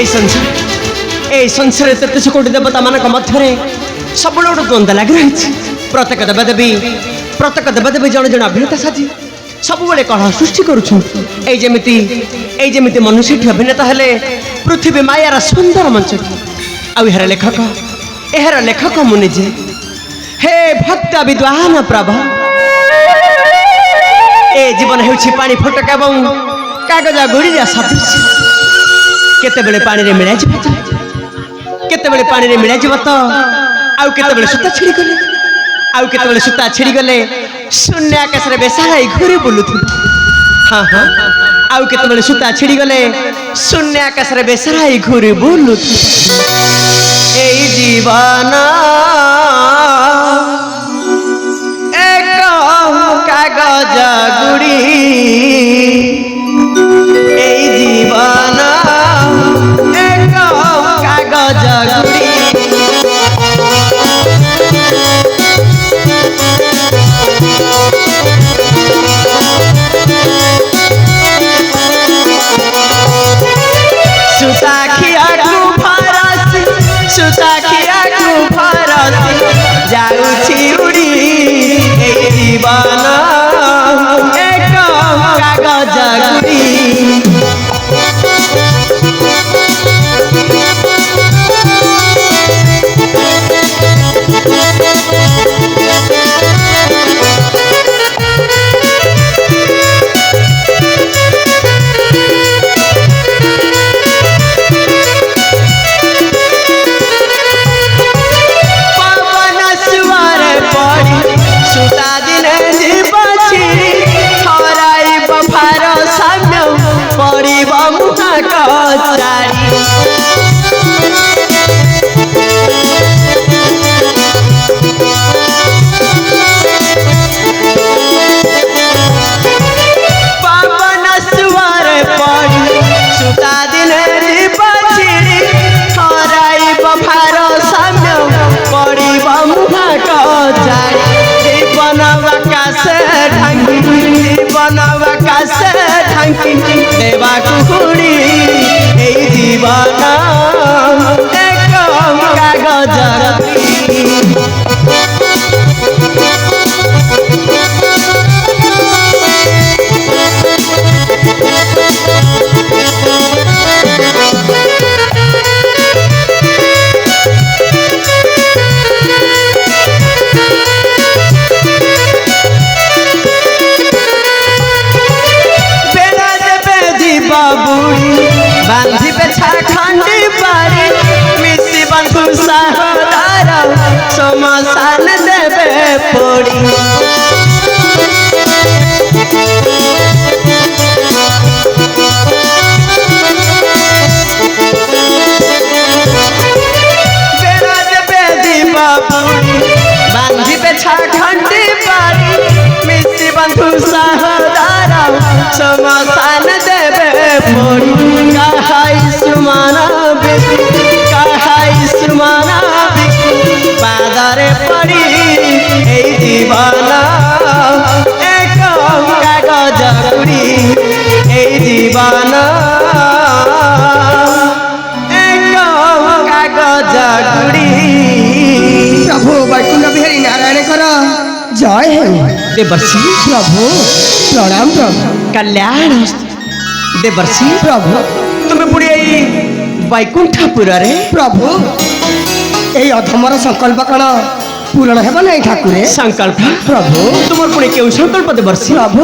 संसार 33 कोटी देवता मान मध्य सब गोटे द्वंद्व लग रही प्रत्येक देवदेवी जन जन अभिनेता साजी सब कलह सृष्टि करमती मनुष्य अभिनेता हेले पृथ्वी मायार सुंदर मंच आर लेखक मुनिजे हे भक्त विद्वान प्रभा ए जीवन हेउछि पानी फटक एवं कागज गुड़ी सदृश केतेबेले पानी रे मिलाई जिवत केतेबेले पानी रे मिलाई जिवत आउ केतेबेले सूता छिड़ी गले आउ केतेबेले सूता छिड़ी गले शून्य आकाश रे बेसाराई घुरी बुलुथु हां हां आउ केतेबेले सूता छिड़ी गले शून्य आकाश रे बेसाराई घुरी बुलुथु ए जीवन एक कागज गुड़ी ए जीवन एक कागज गुड़ी सुताखिया को फरस जाउछि उड़ी ए जीवन एक कागज गुड़ी देवा कुकुड़ी ए जीवन एक कागज बांधी बेछा खंडी बारी मिसी बंधु सहोदर समसान देवे पड़ी बांधी बेछा खंडी बारी मिसी बंधु सहोदर समसान देवे पड़ी सुमाना पादरे पड़ी ए जीवन एक कागज गुड़ी ए जीवन एक कागज गुड़ी प्रभु वैकुंठ बिहारी नारायण कर जय हे देवर्षि प्रभु प्रणाम प्रभु कल्याण देवर्षि प्रभु तुम्हें पुणी वैकुंठपुर रे प्रभु यही अधमर संकल्प कण पूरण हेब नहीं ठाकुरे संकल्प प्रभु तुम पुणी क्यों संकल्प देवर्षि प्रभु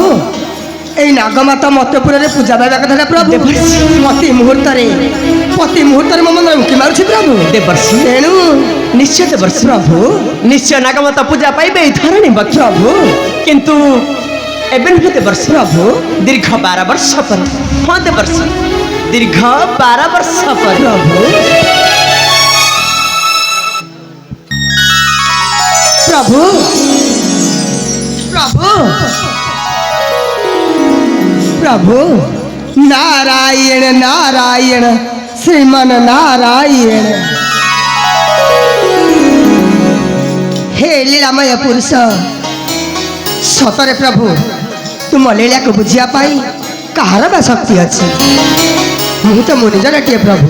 यही नागमाता मत्यपुर रे पूजा पाइबा कथा प्रभु प्रति मुहूर्त मो मन मुक्ति मारुछि प्रभु देवर्षि तेणु निश्चय देवर्षि प्रभु निश्चय नागमाता पूजा पाइबे धरणी प्रभु किंतु एबेन देवर्षि प्रभु दीर्घ 12 वर्ष पर हाँ देवर्षि दीर्घ 12 वर्ष पर प्रभु प्रभु प्रभु नारायण नारायण श्रीमन नारायण हे लीलामय पुरुष सतरे प्रभु तुम लीला को बुझिया पाई कहार बा शक्ति अच्छी मुझे तो मुनिजर टे प्रभु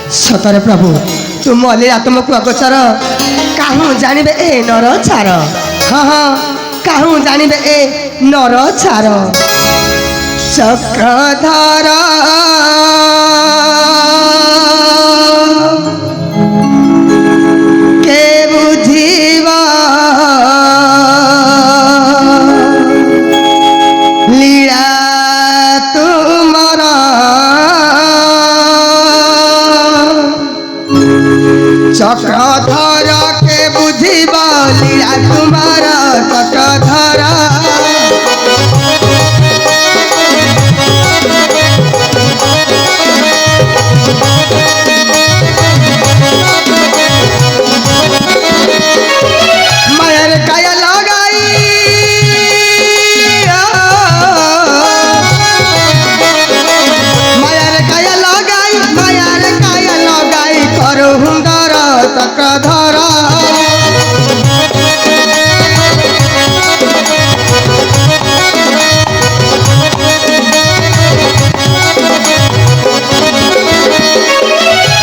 ସତରେ ପ୍ରଭୁ ତୁମ ଅଲି ଆତ୍ମକୁ ଅଗୋଚର କାହୁଁ ଜାଣିବେ ଏ ନର ଛାର ହଁ ହଁ କାହୁଁ ଜାଣିବେ ଏ ନର ଛାର ଚକ୍ରଧର କେ ବୁଝିବ লীলা ତୁମର চক্রধর কে বুঝিব লীলা তোমার চক্রধর মায়ের কায়া লাগাই মায়ের কায়া লাগাই করু হুন্দর চক্রধর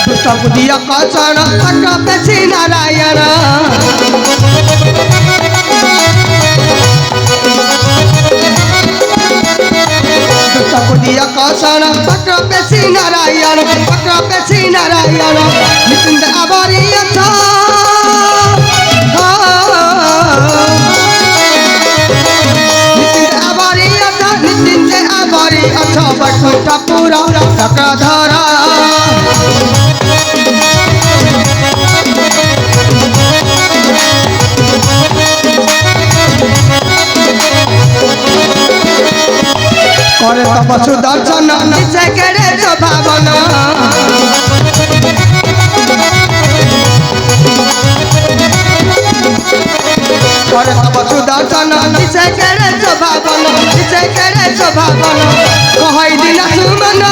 দুষ্ট বুদ্ধিয় কচন চক্র পেছি নারায়ণ দুষ্ট বুদ্ধিয় কচন চক্র পেছি নারায়ণ চক্র পেছি নারায়ণ নিশ্চিন্ত আবারি অছ নিশ্চিন্ত আবারি অছ বৈকুণ্ঠ পুর চক্রধর করে তব সুদর্শন নিচে কেড়ে ভাবন করে তব সুদর্শন নিচে কেড়ে ভাবন নিচে কেড়ে ভাবন কহই দিন সুমন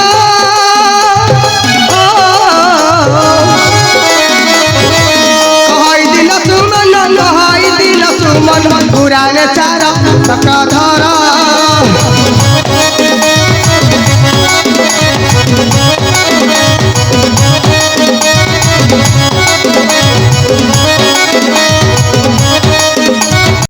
কহই দিন সুমন পুরাণ চার চক্রধর